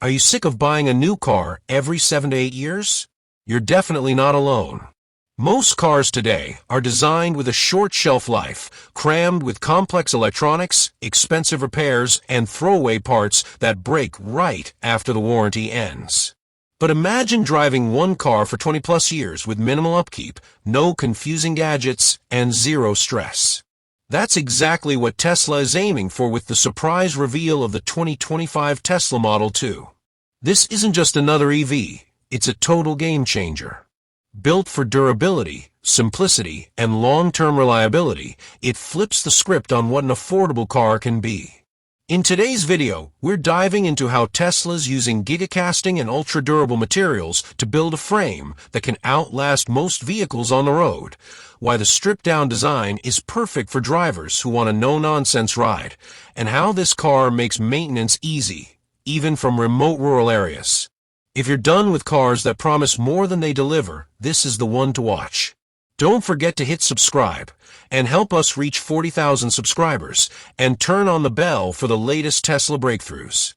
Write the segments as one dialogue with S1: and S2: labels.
S1: Are you sick of buying a new car every 7 to 8 years? You're definitely not alone. Most cars today are designed with a short shelf life, crammed with complex electronics, expensive repairs, and throwaway parts that break right after the warranty ends. But imagine driving one car for 20 plus years with minimal upkeep, no confusing gadgets, and zero stress. That's exactly what Tesla is aiming for with the surprise reveal of the 2025 Tesla Model 2. This isn't just another EV, it's a total game changer. Built for durability, simplicity, and long-term reliability, it flips the script on what an affordable car can be. In today's video, we're diving into how Tesla's using giga casting and ultra-durable materials to build a frame that can outlast most vehicles on the road, why the stripped-down design is perfect for drivers who want a no-nonsense ride, and how this car makes maintenance easy, even from remote rural areas. If you're done with cars that promise more than they deliver, this is the one to watch. Don't forget to hit subscribe and help us reach 40,000 subscribers and turn on the bell for the latest Tesla breakthroughs.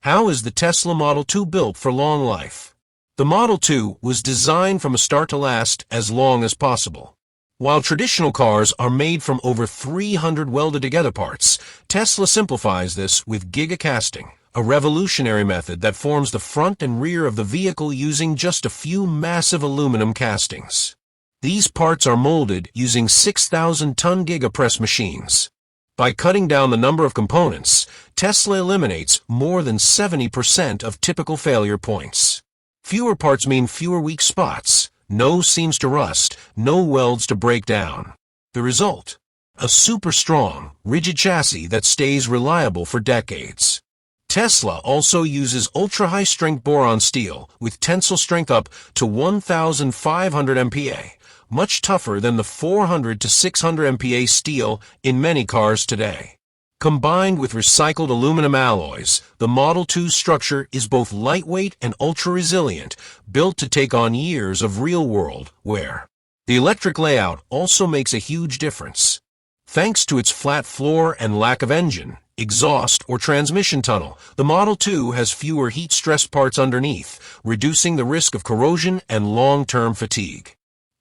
S1: How is the Tesla Model 2 built for long life? The Model 2 was designed from a start to last as long as possible. While traditional cars are made from over 300 welded together parts, Tesla simplifies this with giga casting, a revolutionary method that forms the front and rear of the vehicle using just a few massive aluminum castings. These parts are molded using 6,000-ton giga press machines. By cutting down the number of components, Tesla eliminates more than 70% of typical failure points. Fewer parts mean fewer weak spots, no seams to rust, no welds to break down. The result? A super strong, rigid chassis that stays reliable for decades. Tesla also uses ultra-high strength boron steel with tensile strength up to 1,500 MPa, much tougher than the 400 to 600 MPa steel in many cars today. Combined with recycled aluminum alloys, the Model 2 structure is both lightweight and ultra-resilient, built to take on years of real-world wear. The electric layout also makes a huge difference. Thanks to its flat floor and lack of engine, exhaust, or transmission tunnel, the Model 2 has fewer heat-stressed parts underneath, reducing the risk of corrosion and long-term fatigue.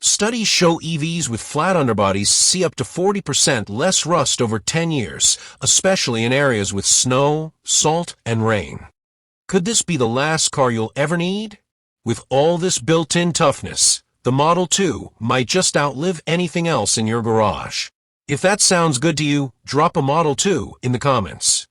S1: Studies show EVs with flat underbodies see up to 40% less rust over 10 years, especially in areas with snow, salt, and rain. Could this be the last car you'll ever need? With all this built-in toughness, the Model 2 might just outlive anything else in your garage. If that sounds good to you, drop a Model 2 in the comments.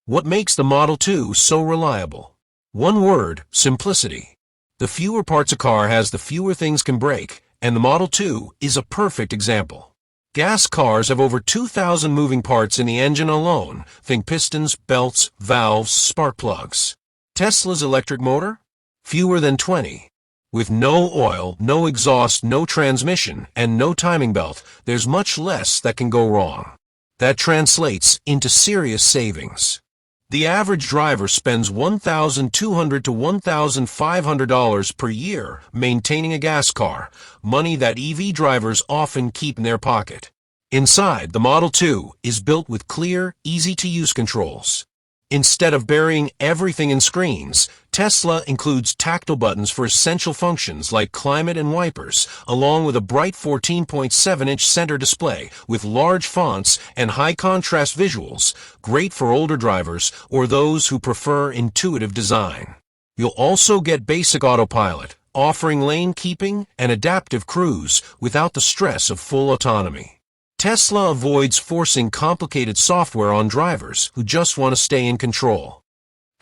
S1: What makes the Model 2 so reliable? One word: simplicity. The fewer parts a car has, the fewer things can break, and the Model 2 is a perfect example. Gas cars have over 2,000 moving parts in the engine alone. Think pistons, belts, valves, spark plugs. Tesla's electric motor? Fewer than 20. With no oil, no exhaust, no transmission, and no timing belt, there's much less that can go wrong. That translates into serious savings. The average driver spends $1,200 to $1,500 per year maintaining a gas car, money that EV drivers often keep in their pocket. Inside, the Model 2 is built with clear, easy-to-use controls. Instead of burying everything in screens, Tesla includes tactile buttons for essential functions like climate and wipers, along with a bright 14.7-inch center display with large fonts and high-contrast visuals, great for older drivers or those who prefer intuitive design. You'll also get basic autopilot, offering lane keeping and adaptive cruise without the stress of full autonomy. Tesla avoids forcing complicated software on drivers who just want to stay in control.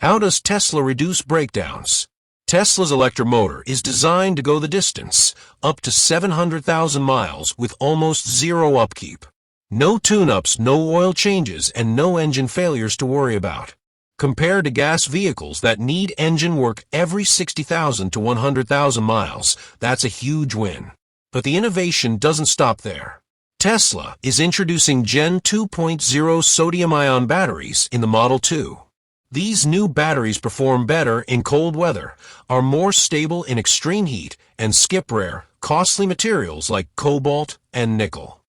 S1: How does Tesla reduce breakdowns? Tesla's electric motor is designed to go the distance, up to 700,000 miles with almost zero upkeep. No tune-ups, no oil changes, and no engine failures to worry about. Compared to gas vehicles that need engine work every 60,000 to 100,000 miles, that's a huge win. But the innovation doesn't stop there. Tesla is introducing Gen 2.0 sodium-ion batteries in the Model 2. These new batteries perform better in cold weather, are more stable in extreme heat, and skip rare, costly materials like cobalt and nickel.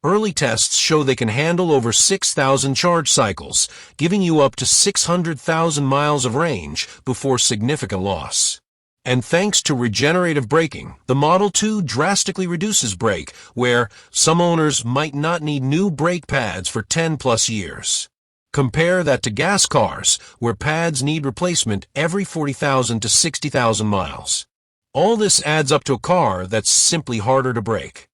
S1: Early tests show they can handle over 6,000 charge cycles, giving you up to 600,000 miles of range before significant loss. And thanks to regenerative braking, the Model 2 drastically reduces brake, where some owners might not need new brake pads for 10 plus years. Compare that to gas cars, where pads need replacement every 40,000 to 60,000 miles. All this adds up to a car that's simply harder to brake.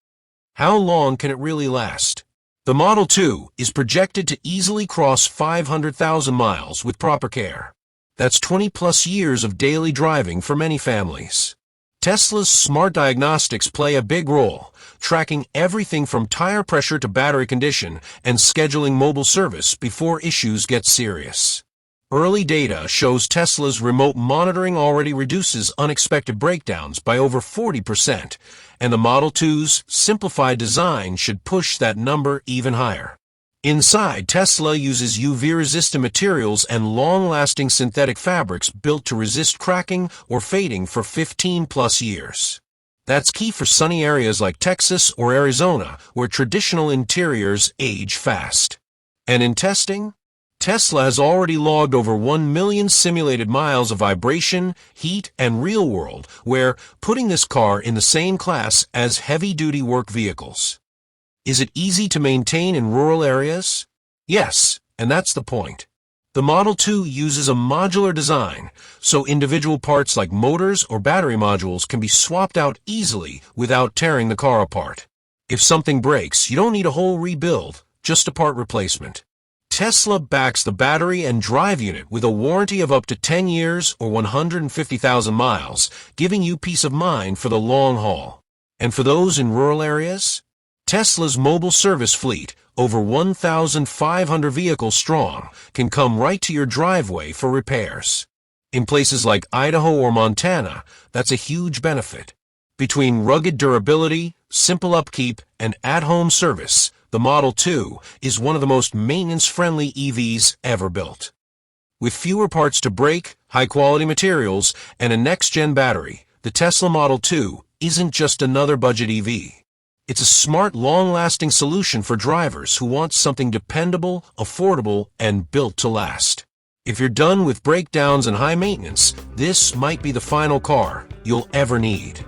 S1: How long can it really last? The Model 2 is projected to easily cross 500,000 miles with proper care. That's 20 plus years of daily driving for many families. Tesla's smart diagnostics play a big role, tracking everything from tire pressure to battery condition and scheduling mobile service before issues get serious. Early data shows Tesla's remote monitoring already reduces unexpected breakdowns by over 40%, and the Model 2's simplified design should push that number even higher. Inside, Tesla uses UV-resistant materials and long-lasting synthetic fabrics built to resist cracking or fading for 15 plus years. That's key for sunny areas like Texas or Arizona, where traditional interiors age fast. And in testing, Tesla has already logged over 1 million simulated miles of vibration, heat, and real world, putting this car in the same class as heavy-duty work vehicles. Is it easy to maintain in rural areas? Yes, and that's the point. The Model 2 uses a modular design, so individual parts like motors or battery modules can be swapped out easily without tearing the car apart. If something breaks, you don't need a whole rebuild, just a part replacement. Tesla backs the battery and drive unit with a warranty of up to 10 years or 150,000 miles, giving you peace of mind for the long haul. And for those in rural areas, Tesla's mobile service fleet, over 1,500 vehicles strong, can come right to your driveway for repairs. In places like Idaho or Montana, that's a huge benefit. Between rugged durability, simple upkeep, and at-home service, the Model 2 is one of the most maintenance-friendly EVs ever built. With fewer parts to break, high-quality materials, and a next-gen battery, the Tesla Model 2 isn't just another budget EV. It's a smart, long-lasting solution for drivers who want something dependable, affordable, and built to last. If you're done with breakdowns and high maintenance, this might be the final car you'll ever need.